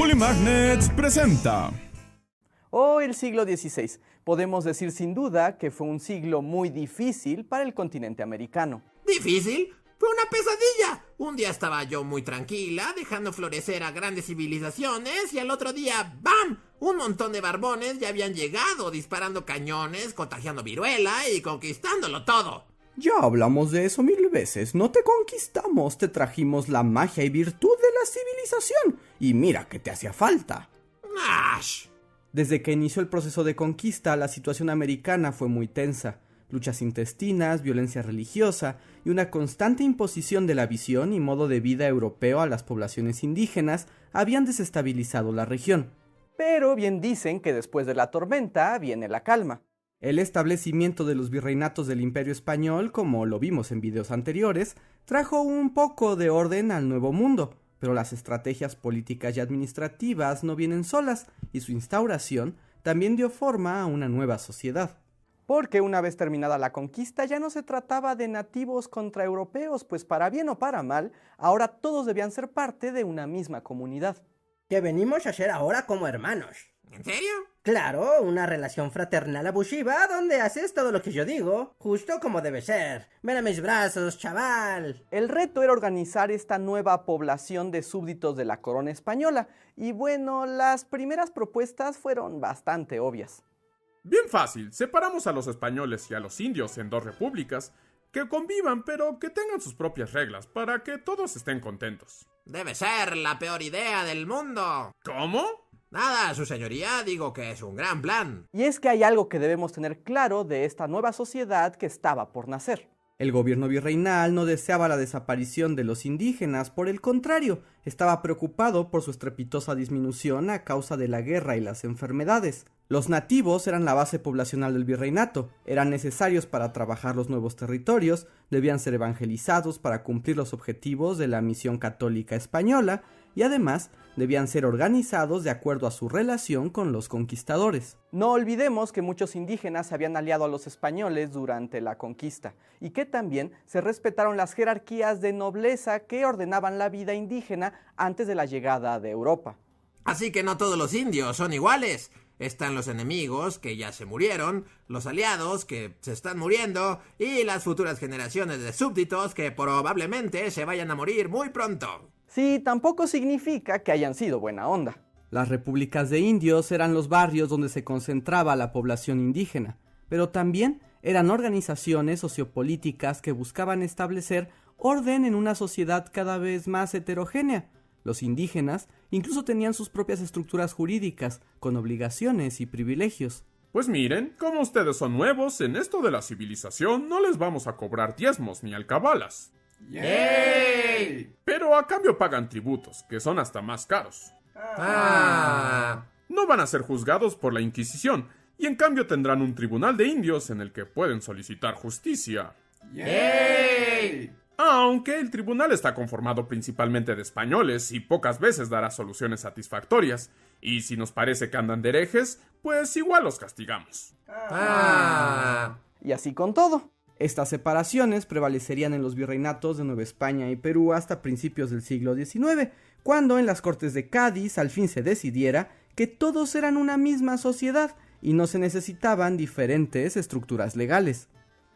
Bully Magnets presenta. El siglo XVI. Podemos decir sin duda que fue un siglo muy difícil para el continente americano. ¿Difícil? Fue una pesadilla. Un día estaba yo muy tranquila, dejando florecer a grandes civilizaciones, y al otro día, ¡bam!, un montón de barbones ya habían llegado, disparando cañones, contagiando viruela y conquistándolo todo. Ya hablamos de eso 1000 veces. No te conquistamos, te trajimos la magia y virtud de la civilización. Y mira que te hacía falta. ¡Ash! Desde que inició el proceso de conquista, la situación americana fue muy tensa. Luchas intestinas, violencia religiosa y una constante imposición de la visión y modo de vida europeo a las poblaciones indígenas habían desestabilizado la región. Pero bien dicen que después de la tormenta viene la calma. El establecimiento de los virreinatos del Imperio Español, como lo vimos en videos anteriores, trajo un poco de orden al Nuevo Mundo, pero las estrategias políticas y administrativas no vienen solas, y su instauración también dio forma a una nueva sociedad. Porque una vez terminada la conquista ya no se trataba de nativos contra europeos, pues para bien o para mal, ahora todos debían ser parte de una misma comunidad. Que venimos a ser ahora como hermanos. ¿En serio? Claro, una relación fraternal abusiva donde haces todo lo que yo digo, justo como debe ser. Ven a mis brazos, chaval. El reto era organizar esta nueva población de súbditos de la corona española, y bueno, las primeras propuestas fueron bastante obvias. Bien fácil, separamos a los españoles y a los indios en dos repúblicas, que convivan pero que tengan sus propias reglas para que todos estén contentos. Debe ser la peor idea del mundo. ¿Cómo? Nada, su señoría, digo que es un gran plan. Y es que hay algo que debemos tener claro de esta nueva sociedad que estaba por nacer. El gobierno virreinal no deseaba la desaparición de los indígenas, por el contrario, estaba preocupado por su estrepitosa disminución a causa de la guerra y las enfermedades. Los nativos eran la base poblacional del virreinato, eran necesarios para trabajar los nuevos territorios, debían ser evangelizados para cumplir los objetivos de la misión católica española y además debían ser organizados de acuerdo a su relación con los conquistadores. No olvidemos que muchos indígenas se habían aliado a los españoles durante la conquista y que también se respetaron las jerarquías de nobleza que ordenaban la vida indígena antes de la llegada de Europa. Así que no todos los indios son iguales. Están los enemigos, que ya se murieron, los aliados, que se están muriendo, y las futuras generaciones de súbditos que probablemente se vayan a morir muy pronto. Sí, tampoco significa que hayan sido buena onda. Las repúblicas de indios eran los barrios donde se concentraba la población indígena, pero también eran organizaciones sociopolíticas que buscaban establecer orden en una sociedad cada vez más heterogénea. Los indígenas incluso tenían sus propias estructuras jurídicas, con obligaciones y privilegios. Pues miren, como ustedes son nuevos en esto de la civilización, no les vamos a cobrar diezmos ni alcabalas. ¡Yay! Pero a cambio pagan tributos, que son hasta más caros. No van a ser juzgados por la Inquisición, y en cambio tendrán un tribunal de indios en el que pueden solicitar justicia. ¡Yay! Aunque el tribunal está conformado principalmente de españoles y pocas veces dará soluciones satisfactorias, y si nos parece que andan de herejes, pues igual los castigamos. Y así con todo. Estas separaciones prevalecerían en los virreinatos de Nueva España y Perú hasta principios del siglo XIX, cuando en las Cortes de Cádiz al fin se decidiera que todos eran una misma sociedad y no se necesitaban diferentes estructuras legales.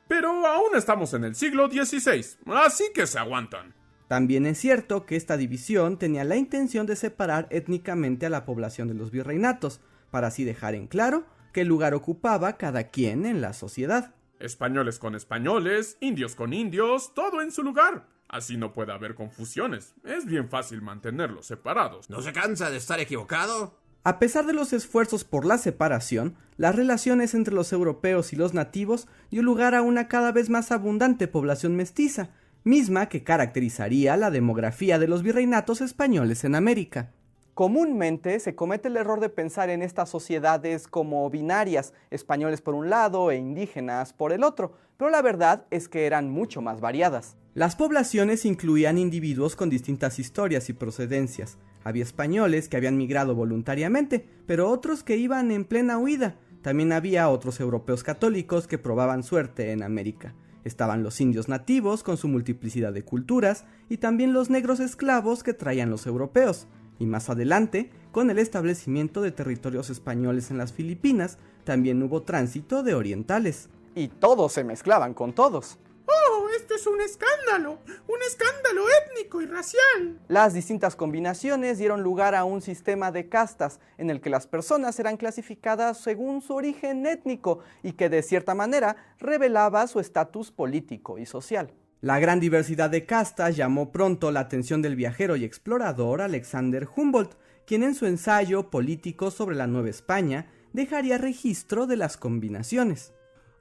Pero aún estamos en el siglo XVI, así que se aguantan. También es cierto que esta división tenía la intención de separar étnicamente a la población de los virreinatos, para así dejar en claro qué lugar ocupaba cada quien en la sociedad. Españoles con españoles, indios con indios, todo en su lugar. Así no puede haber confusiones, es bien fácil mantenerlos separados. ¿No se cansa de estar equivocado? A pesar de los esfuerzos por la separación, las relaciones entre los europeos y los nativos dio lugar a una cada vez más abundante población mestiza, misma que caracterizaría la demografía de los virreinatos españoles en América. Comúnmente se comete el error de pensar en estas sociedades como binarias, españoles por un lado e indígenas por el otro, pero la verdad es que eran mucho más variadas. Las poblaciones incluían individuos con distintas historias y procedencias. Había españoles que habían migrado voluntariamente, pero otros que iban en plena huida. También había otros europeos católicos que probaban suerte en América. Estaban los indios nativos con su multiplicidad de culturas y también los negros esclavos que traían los europeos. Y más adelante, con el establecimiento de territorios españoles en las Filipinas, también hubo tránsito de orientales. Y todos se mezclaban con todos. ¡Oh, esto es un escándalo! ¡Un escándalo étnico y racial! Las distintas combinaciones dieron lugar a un sistema de castas en el que las personas eran clasificadas según su origen étnico y que de cierta manera revelaba su estatus político y social. La gran diversidad de castas llamó pronto la atención del viajero y explorador Alexander Humboldt, quien en su ensayo político sobre la Nueva España dejaría registro de las combinaciones.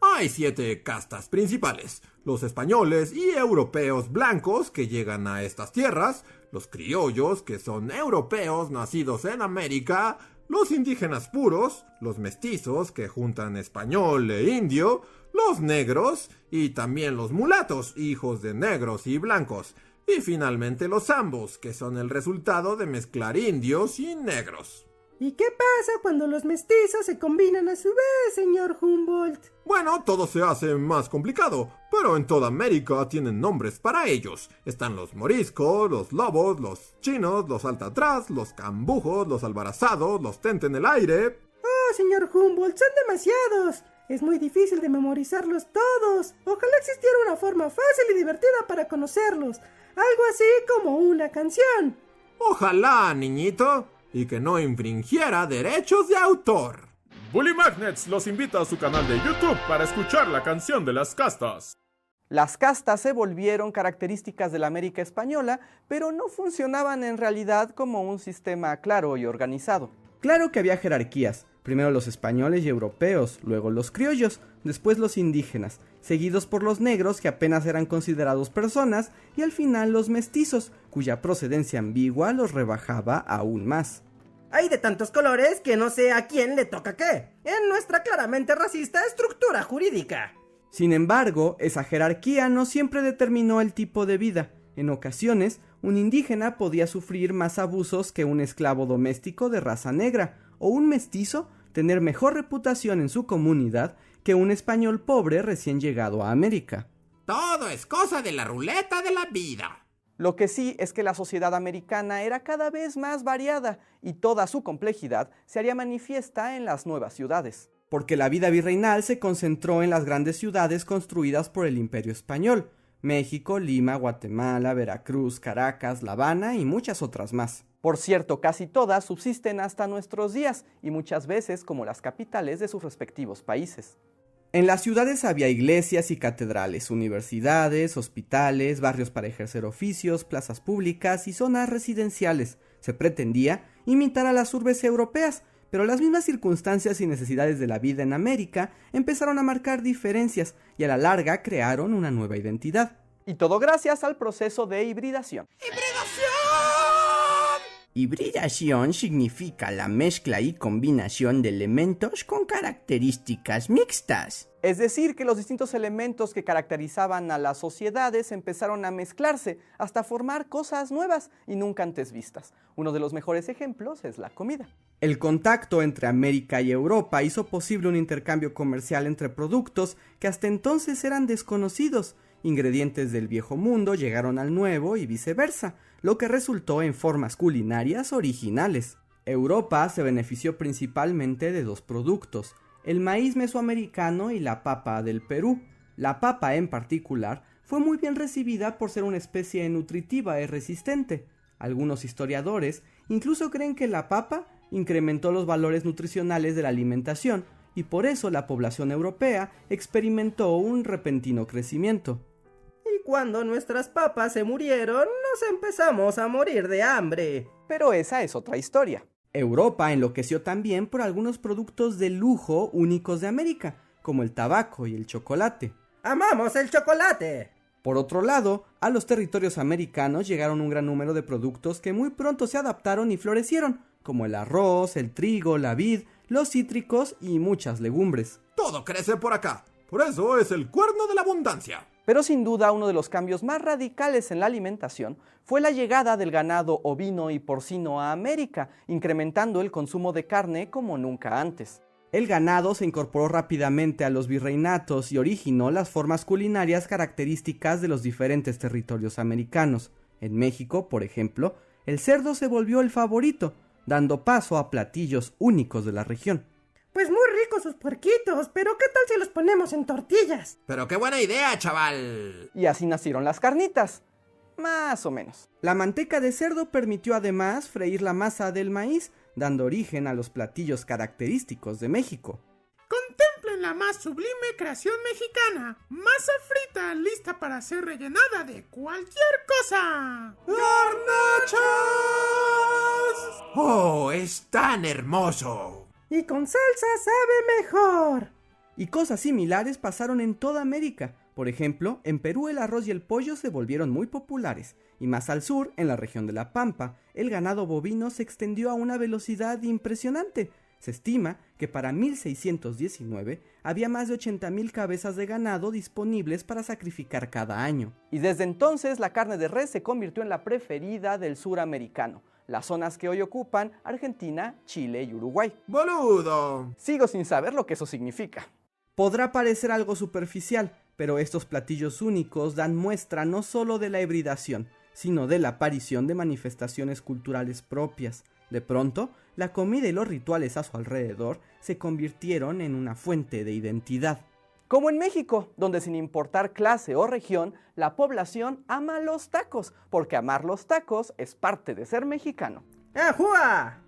Hay 7 castas principales: los españoles y europeos blancos que llegan a estas tierras, los criollos que son europeos nacidos en América, los indígenas puros, los mestizos que juntan español e indio, los negros y también los mulatos, hijos de negros y blancos, y finalmente los ambos, que son el resultado de mezclar indios y negros. ¿Y qué pasa cuando los mestizos se combinan a su vez, señor Humboldt? Bueno, todo se hace más complicado, pero en toda América tienen nombres para ellos. Están los moriscos, los lobos, los chinos, los altatraz, los cambujos, los albarazados, los tente en el aire. Oh, señor Humboldt, son demasiados. Es muy difícil de memorizarlos todos. Ojalá existiera una forma fácil y divertida para conocerlos. Algo así como una canción. Ojalá, niñito, y que no infringiera derechos de autor. Bully Magnets los invita a su canal de YouTube para escuchar la canción de las castas. Las castas se volvieron características de la América española, pero no funcionaban en realidad como un sistema claro y organizado. Claro que había jerarquías, primero los españoles y europeos, luego los criollos, después los indígenas, seguidos por los negros que apenas eran considerados personas, y al final los mestizos, cuya procedencia ambigua los rebajaba aún más. Hay de tantos colores que no sé a quién le toca qué, en nuestra claramente racista estructura jurídica. Sin embargo, esa jerarquía no siempre determinó el tipo de vida. En ocasiones, un indígena podía sufrir más abusos que un esclavo doméstico de raza negra, o un mestizo tener mejor reputación en su comunidad que un español pobre recién llegado a América. Todo es cosa de la ruleta de la vida. Lo que sí es que la sociedad americana era cada vez más variada y toda su complejidad se haría manifiesta en las nuevas ciudades. Porque la vida virreinal se concentró en las grandes ciudades construidas por el Imperio Español: México, Lima, Guatemala, Veracruz, Caracas, La Habana y muchas otras más. Por cierto, casi todas subsisten hasta nuestros días y muchas veces como las capitales de sus respectivos países. En las ciudades había iglesias y catedrales, universidades, hospitales, barrios para ejercer oficios, plazas públicas y zonas residenciales. Se pretendía imitar a las urbes europeas, pero las mismas circunstancias y necesidades de la vida en América empezaron a marcar diferencias y a la larga crearon una nueva identidad. Y todo gracias al proceso de hibridación. Hibridación significa la mezcla y combinación de elementos con características mixtas. Es decir, que los distintos elementos que caracterizaban a las sociedades empezaron a mezclarse hasta formar cosas nuevas y nunca antes vistas. Uno de los mejores ejemplos es la comida. El contacto entre América y Europa hizo posible un intercambio comercial entre productos que hasta entonces eran desconocidos. Ingredientes del viejo mundo llegaron al nuevo y viceversa, lo que resultó en formas culinarias originales. Europa se benefició principalmente de 2 productos: el maíz mesoamericano y la papa del Perú. La papa en particular fue muy bien recibida por ser una especie nutritiva y resistente. Algunos historiadores incluso creen que la papa incrementó los valores nutricionales de la alimentación y por eso la población europea experimentó un repentino crecimiento. Y cuando nuestras papas se murieron, nos empezamos a morir de hambre. Pero esa es otra historia. Europa enloqueció también por algunos productos de lujo únicos de América, como el tabaco y el chocolate. ¡Amamos el chocolate! Por otro lado, a los territorios americanos llegaron un gran número de productos que muy pronto se adaptaron y florecieron, como el arroz, el trigo, la vid, los cítricos y muchas legumbres. Todo crece por acá. Por eso es el cuerno de la abundancia. Pero sin duda uno de los cambios más radicales en la alimentación fue la llegada del ganado ovino y porcino a América, incrementando el consumo de carne como nunca antes. El ganado se incorporó rápidamente a los virreinatos y originó las formas culinarias características de los diferentes territorios americanos. En México, por ejemplo, el cerdo se volvió el favorito, dando paso a platillos únicos de la región. Pues muy ricos sus puerquitos, pero ¿qué tal si los ponemos en tortillas? Pero qué buena idea, chaval. Y así nacieron las carnitas. Más o menos. La manteca de cerdo permitió además freír la masa del maíz, dando origen a los platillos característicos de México. Contemplen la más sublime creación mexicana. Masa frita lista para ser rellenada de cualquier cosa. ¡Garnachas! ¡Oh, es tan hermoso! Y con salsa sabe mejor. Y cosas similares pasaron en toda América. Por ejemplo, en Perú el arroz y el pollo se volvieron muy populares, y más al sur, en la región de La Pampa, el ganado bovino se extendió a una velocidad impresionante. Se estima que para 1619 había más de 80,000 cabezas de ganado disponibles para sacrificar cada año. Y desde entonces la carne de res se convirtió en la preferida del suramericano, las zonas que hoy ocupan Argentina, Chile y Uruguay. ¡Boludo! Sigo sin saber lo que eso significa. Podrá parecer algo superficial, pero estos platillos únicos dan muestra no solo de la hibridación, sino de la aparición de manifestaciones culturales propias. De pronto, la comida y los rituales a su alrededor se convirtieron en una fuente de identidad. Como en México, donde sin importar clase o región, la población ama los tacos, porque amar los tacos es parte de ser mexicano. ¡Ajúa!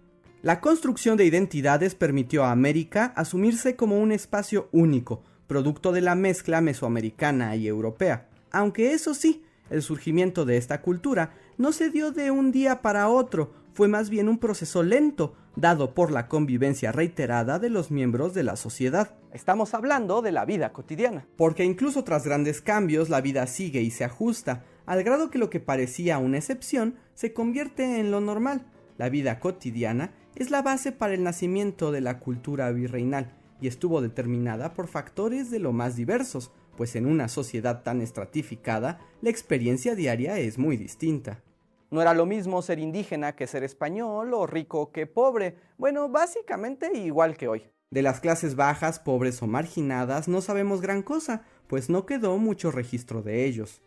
La construcción de identidades permitió a América asumirse como un espacio único, producto de la mezcla mesoamericana y europea. Aunque eso sí, el surgimiento de esta cultura no se dio de un día para otro, fue más bien un proceso lento, dado por la convivencia reiterada de los miembros de la sociedad. Estamos hablando de la vida cotidiana. Porque incluso tras grandes cambios, la vida sigue y se ajusta, al grado que lo que parecía una excepción se convierte en lo normal. La vida cotidiana es la base para el nacimiento de la cultura virreinal y estuvo determinada por factores de lo más diversos, pues en una sociedad tan estratificada, la experiencia diaria es muy distinta. No era lo mismo ser indígena que ser español o rico que pobre. Bueno, básicamente igual que hoy. De las clases bajas, pobres o marginadas no sabemos gran cosa, pues no quedó mucho registro de ellos.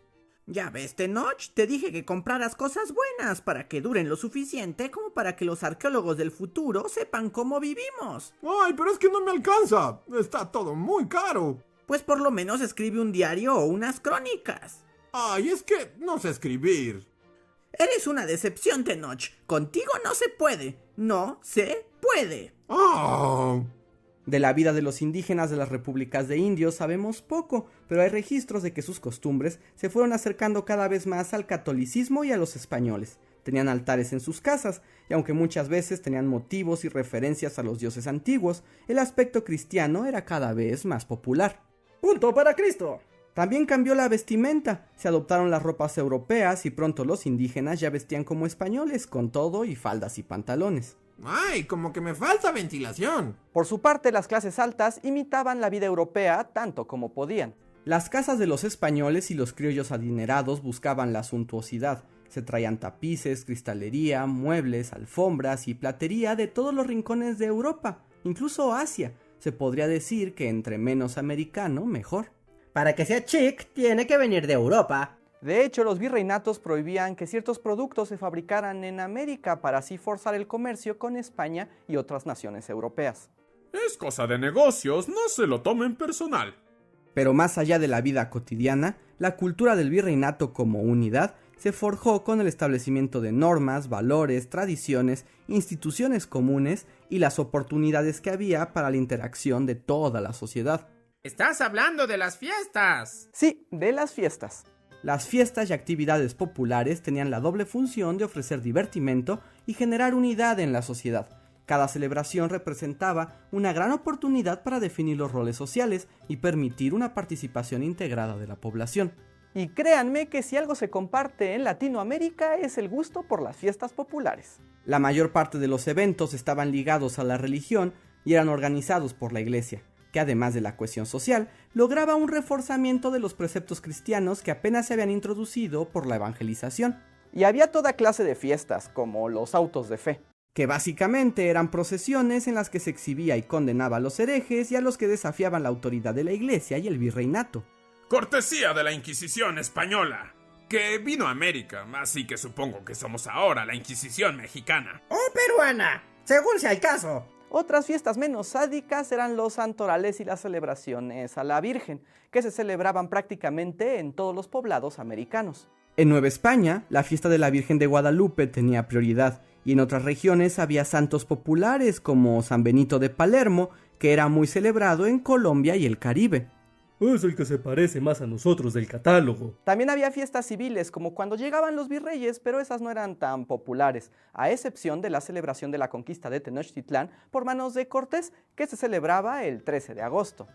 Ya ves, Tenoch, te dije que compraras cosas buenas para que duren lo suficiente como para que los arqueólogos del futuro sepan cómo vivimos. ¡Ay, pero es que no me alcanza! Está todo muy caro. Pues por lo menos escribe un diario o unas crónicas. ¡Ay, es que no sé escribir! Eres una decepción, Tenoch. Contigo no se puede. No se puede. ¡Oh! De la vida de los indígenas de las repúblicas de indios sabemos poco, pero hay registros de que sus costumbres se fueron acercando cada vez más al catolicismo y a los españoles. Tenían altares en sus casas, y aunque muchas veces tenían motivos y referencias a los dioses antiguos, el aspecto cristiano era cada vez más popular. ¡Punto para Cristo! También cambió la vestimenta, se adoptaron las ropas europeas y pronto los indígenas ya vestían como españoles, con todo y faldas y pantalones. ¡Ay, como que me falta ventilación! Por su parte, las clases altas imitaban la vida europea tanto como podían. Las casas de los españoles y los criollos adinerados buscaban la suntuosidad. Se traían tapices, cristalería, muebles, alfombras y platería de todos los rincones de Europa, incluso Asia. Se podría decir que entre menos americano, mejor. Para que sea chic, tiene que venir de Europa. De hecho, los virreinatos prohibían que ciertos productos se fabricaran en América para así forzar el comercio con España y otras naciones europeas. Es cosa de negocios, no se lo tomen personal. Pero más allá de la vida cotidiana, la cultura del virreinato como unidad se forjó con el establecimiento de normas, valores, tradiciones, instituciones comunes y las oportunidades que había para la interacción de toda la sociedad. Estás hablando de las fiestas. Sí, de las fiestas. Las fiestas y actividades populares tenían la doble función de ofrecer divertimento y generar unidad en la sociedad. Cada celebración representaba una gran oportunidad para definir los roles sociales y permitir una participación integrada de la población. Y créanme que si algo se comparte en Latinoamérica es el gusto por las fiestas populares. La mayor parte de los eventos estaban ligados a la religión y eran organizados por la iglesia, que además de la cohesión social, lograba un reforzamiento de los preceptos cristianos que apenas se habían introducido por la evangelización. Y había toda clase de fiestas, como los autos de fe, que básicamente eran procesiones en las que se exhibía y condenaba a los herejes y a los que desafiaban la autoridad de la iglesia y el virreinato. Cortesía de la Inquisición española. que vino a América, así que supongo que somos ahora la Inquisición mexicana. ¡O peruana! Según sea el caso. Otras fiestas menos sádicas eran los santorales y las celebraciones a la Virgen, que se celebraban prácticamente en todos los poblados americanos. En Nueva España, la fiesta de la Virgen de Guadalupe tenía prioridad, y en otras regiones había santos populares como San Benito de Palermo, que era muy celebrado en Colombia y el Caribe. Es el que se parece más a nosotros del catálogo. También había fiestas civiles, como cuando llegaban los virreyes, pero esas no eran tan populares, a excepción de la celebración de la conquista de Tenochtitlán por manos de Cortés, que se celebraba el 13 de agosto.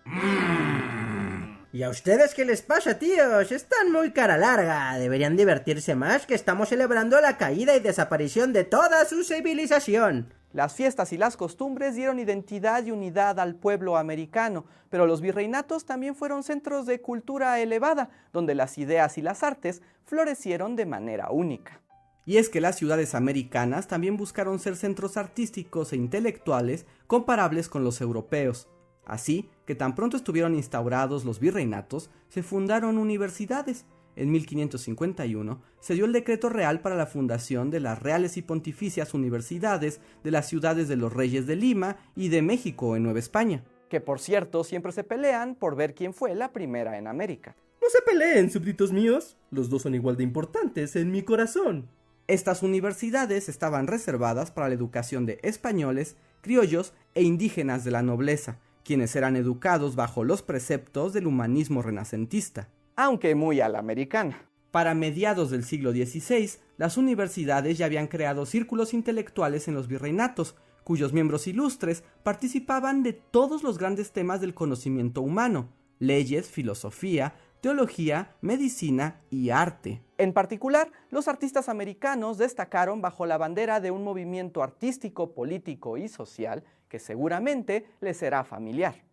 ¿Y a ustedes qué les pasa, tíos? Están muy cara larga. Deberían divertirse más, que estamos celebrando la caída y desaparición de toda su civilización. Las fiestas y las costumbres dieron identidad y unidad al pueblo americano, pero los virreinatos también fueron centros de cultura elevada, donde las ideas y las artes florecieron de manera única. Y es que las ciudades americanas también buscaron ser centros artísticos e intelectuales comparables con los europeos. Así que tan pronto estuvieron instaurados los virreinatos, se fundaron universidades. En 1551 se dio el decreto real para la fundación de las Reales y Pontificias Universidades de las ciudades de los Reyes de Lima y de México en Nueva España. Que por cierto siempre se pelean por ver quién fue la primera en América. No se peleen, súbditos míos. Los dos son igual de importantes en mi corazón. Estas universidades estaban reservadas para la educación de españoles, criollos e indígenas de la nobleza, quienes eran educados bajo los preceptos del humanismo renacentista. Aunque muy a la americana. Para mediados del siglo XVI, las universidades ya habían creado círculos intelectuales en los virreinatos, cuyos miembros ilustres participaban de todos los grandes temas del conocimiento humano: leyes, filosofía, teología, medicina y arte. En particular, los artistas americanos destacaron bajo la bandera de un movimiento artístico, político y social que seguramente les será familiar.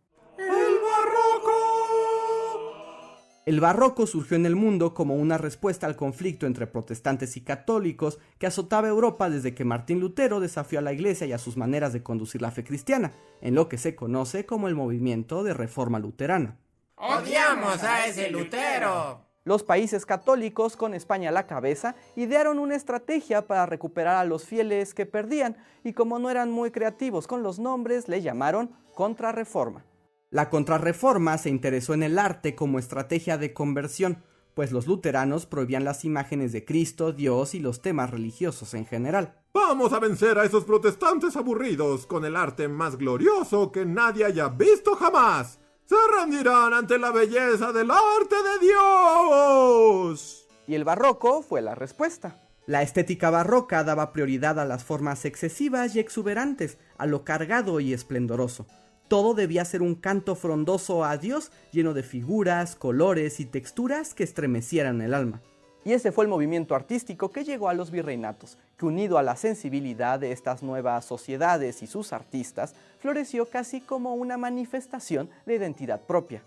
El barroco surgió en el mundo como una respuesta al conflicto entre protestantes y católicos que azotaba Europa desde que Martín Lutero desafió a la Iglesia y a sus maneras de conducir la fe cristiana, en lo que se conoce como el movimiento de Reforma Luterana. ¡Odiamos a ese Lutero! Los países católicos, con España a la cabeza, idearon una estrategia para recuperar a los fieles que perdían, y como no eran muy creativos con los nombres, le llamaron Contrarreforma. La Contrarreforma se interesó en el arte como estrategia de conversión, pues los luteranos prohibían las imágenes de Cristo, Dios y los temas religiosos en general. Vamos a vencer a esos protestantes aburridos con el arte más glorioso que nadie haya visto jamás. Se rendirán ante la belleza del arte de Dios. Y el barroco fue la respuesta. La estética barroca daba prioridad a las formas excesivas y exuberantes, a lo cargado y esplendoroso. Todo debía ser un canto frondoso a Dios, lleno de figuras, colores y texturas que estremecieran el alma. Y ese fue el movimiento artístico que llegó a los virreinatos, que unido a la sensibilidad de estas nuevas sociedades y sus artistas, floreció casi como una manifestación de identidad propia.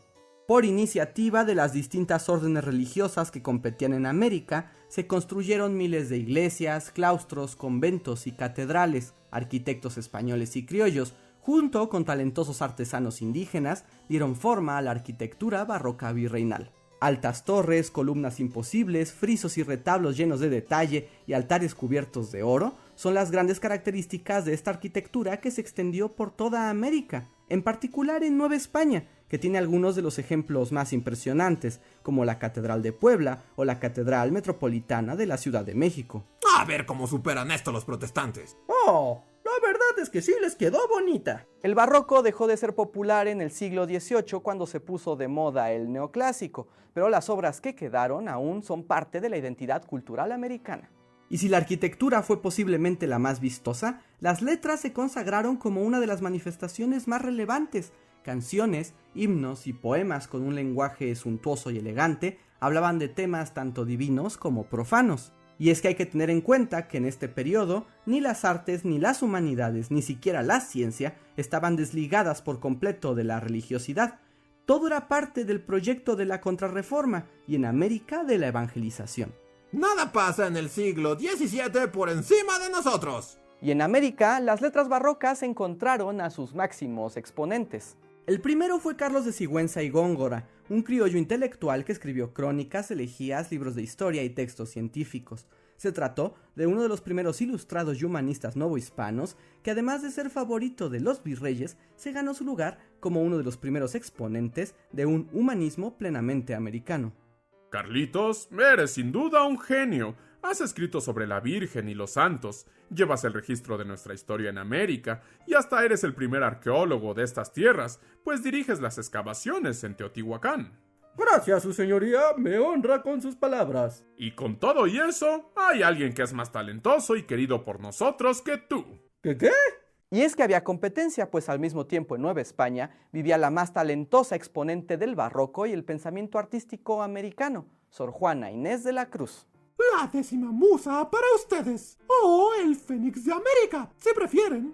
Por iniciativa de las distintas órdenes religiosas que competían en América, se construyeron miles de iglesias, claustros, conventos y catedrales. Arquitectos españoles y criollos, junto con talentosos artesanos indígenas, dieron forma a la arquitectura barroca virreinal. Altas torres, columnas imposibles, frisos y retablos llenos de detalle y altares cubiertos de oro son las grandes características de esta arquitectura que se extendió por toda América, en particular en Nueva España, que tiene algunos de los ejemplos más impresionantes, como la Catedral de Puebla o la Catedral Metropolitana de la Ciudad de México. A ver cómo superan esto los protestantes. ¡Oh! La verdad es que sí les quedó bonita. El barroco dejó de ser popular en el siglo XVIII cuando se puso de moda el neoclásico, pero las obras que quedaron aún son parte de la identidad cultural americana. Y si la arquitectura fue posiblemente la más vistosa, las letras se consagraron como una de las manifestaciones más relevantes. Canciones, himnos y poemas con un lenguaje suntuoso y elegante hablaban de temas tanto divinos como profanos. Y es que hay que tener en cuenta que en este periodo ni las artes, ni las humanidades, ni siquiera la ciencia estaban desligadas por completo de la religiosidad. Todo era parte del proyecto de la Contrarreforma y en América de la evangelización. Nada pasa en el siglo XVII por encima de nosotros. Y en América, las letras barrocas encontraron a sus máximos exponentes. El primero fue Carlos de Sigüenza y Góngora, un criollo intelectual que escribió crónicas, elegías, libros de historia y textos científicos. Se trató de uno de los primeros ilustrados y humanistas novohispanos que, además de ser favorito de los virreyes, se ganó su lugar como uno de los primeros exponentes de un humanismo plenamente americano. Carlitos, eres sin duda un genio. Has escrito sobre la Virgen y los santos, llevas el registro de nuestra historia en América y hasta eres el primer arqueólogo de estas tierras, pues diriges las excavaciones en Teotihuacán. Gracias, su señoría, me honra con sus palabras. Y con todo y eso, hay alguien que es más talentoso y querido por nosotros que tú. ¿Qué? Y es que había competencia, pues al mismo tiempo en Nueva España vivía la más talentosa exponente del barroco y el pensamiento artístico americano, Sor Juana Inés de la Cruz. La 10ª musa para ustedes. O el Fénix de América, si prefieren.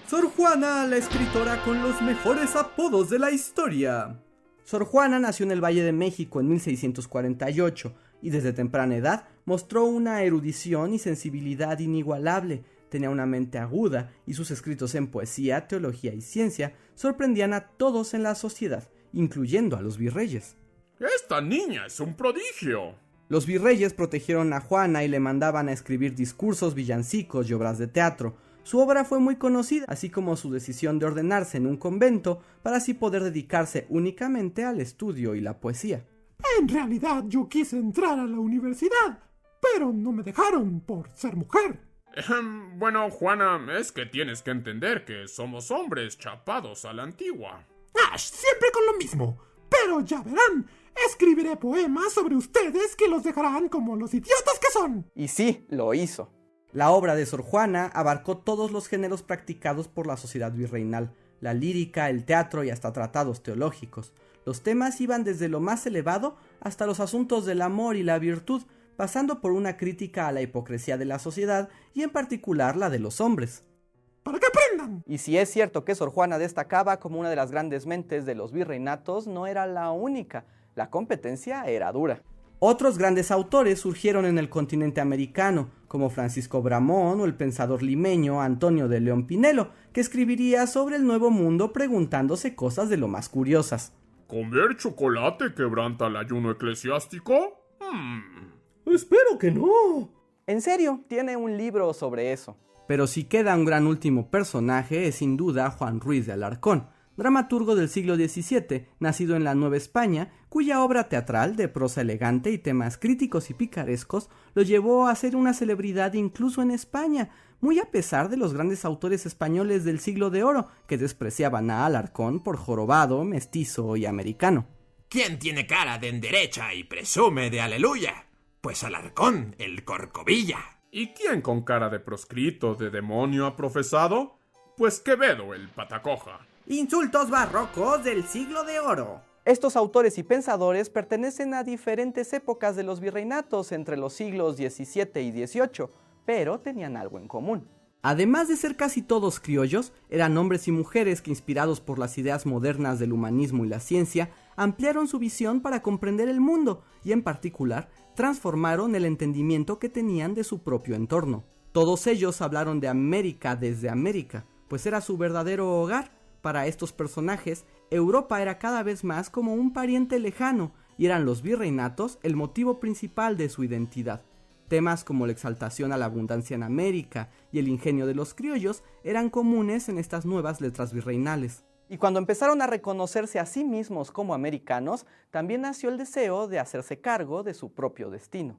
Sor Juana, la escritora con los mejores apodos de la historia. Sor Juana nació en el Valle de México en 1648 y desde temprana edad mostró una erudición y sensibilidad inigualable. Tenía una mente aguda y sus escritos en poesía, teología y ciencia sorprendían a todos en la sociedad, incluyendo a los virreyes. ¡Esta niña es un prodigio! Los virreyes protegieron a Juana y le mandaban a escribir discursos, villancicos y obras de teatro. Su obra fue muy conocida, así como su decisión de ordenarse en un convento para así poder dedicarse únicamente al estudio y la poesía. En realidad yo quise entrar a la universidad, pero no me dejaron por ser mujer. Bueno, Juana, es que tienes que entender que somos hombres chapados a la antigua. Siempre con lo mismo. Pero ya verán, escribiré poemas sobre ustedes que los dejarán como los idiotas que son. Y sí, lo hizo. La obra de Sor Juana abarcó todos los géneros practicados por la sociedad virreinal, la lírica, el teatro y hasta tratados teológicos. Los temas iban desde lo más elevado hasta los asuntos del amor y la virtud, pasando por una crítica a la hipocresía de la sociedad y en particular la de los hombres. ¡Para que aprendan! Y si es cierto que Sor Juana destacaba como una de las grandes mentes de los virreinatos, no era la única. La competencia era dura. Otros grandes autores surgieron en el continente americano, como Francisco Bramón o el pensador limeño Antonio de León Pinelo, que escribiría sobre el Nuevo Mundo preguntándose cosas de lo más curiosas. ¿Comer chocolate quebranta el ayuno eclesiástico? Espero que no. En serio, tiene un libro sobre eso. Pero si queda un gran último personaje es sin duda Juan Ruiz de Alarcón, dramaturgo del siglo XVII, nacido en la Nueva España, cuya obra teatral de prosa elegante y temas críticos y picarescos lo llevó a ser una celebridad incluso en España, muy a pesar de los grandes autores españoles del siglo de oro que despreciaban a Alarcón por jorobado, mestizo y americano. ¿Quién tiene cara de enderecha y presume de aleluya? Pues Alarcón, el Corcovilla. ¿Y quién con cara de proscrito, de demonio ha profesado? Pues Quevedo, el Patacoja. Insultos barrocos del siglo de oro. Estos autores y pensadores pertenecen a diferentes épocas de los virreinatos entre los siglos XVII y XVIII, pero tenían algo en común. Además de ser casi todos criollos, eran hombres y mujeres que, inspirados por las ideas modernas del humanismo y la ciencia, ampliaron su visión para comprender el mundo y, en particular, transformaron el entendimiento que tenían de su propio entorno. Todos ellos hablaron de América desde América, pues era su verdadero hogar. Para estos personajes, Europa era cada vez más como un pariente lejano y eran los virreinatos el motivo principal de su identidad. Temas como la exaltación a la abundancia en América y el ingenio de los criollos eran comunes en estas nuevas letras virreinales. Y cuando empezaron a reconocerse a sí mismos como americanos, también nació el deseo de hacerse cargo de su propio destino.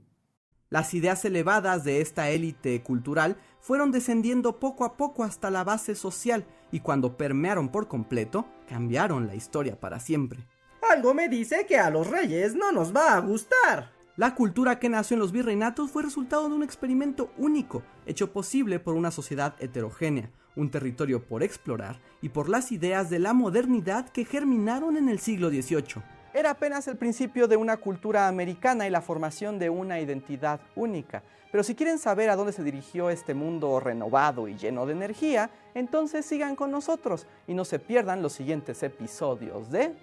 Las ideas elevadas de esta élite cultural fueron descendiendo poco a poco hasta la base social y cuando permearon por completo, cambiaron la historia para siempre. Algo me dice que a los reyes no nos va a gustar. La cultura que nació en los virreinatos fue resultado de un experimento único, hecho posible por una sociedad heterogénea, un territorio por explorar y por las ideas de la modernidad que germinaron en el siglo XVIII. Era apenas el principio de una cultura americana y la formación de una identidad única. Pero si quieren saber a dónde se dirigió este mundo renovado y lleno de energía, entonces sigan con nosotros y no se pierdan los siguientes episodios de...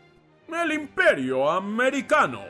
El Imperio Americano.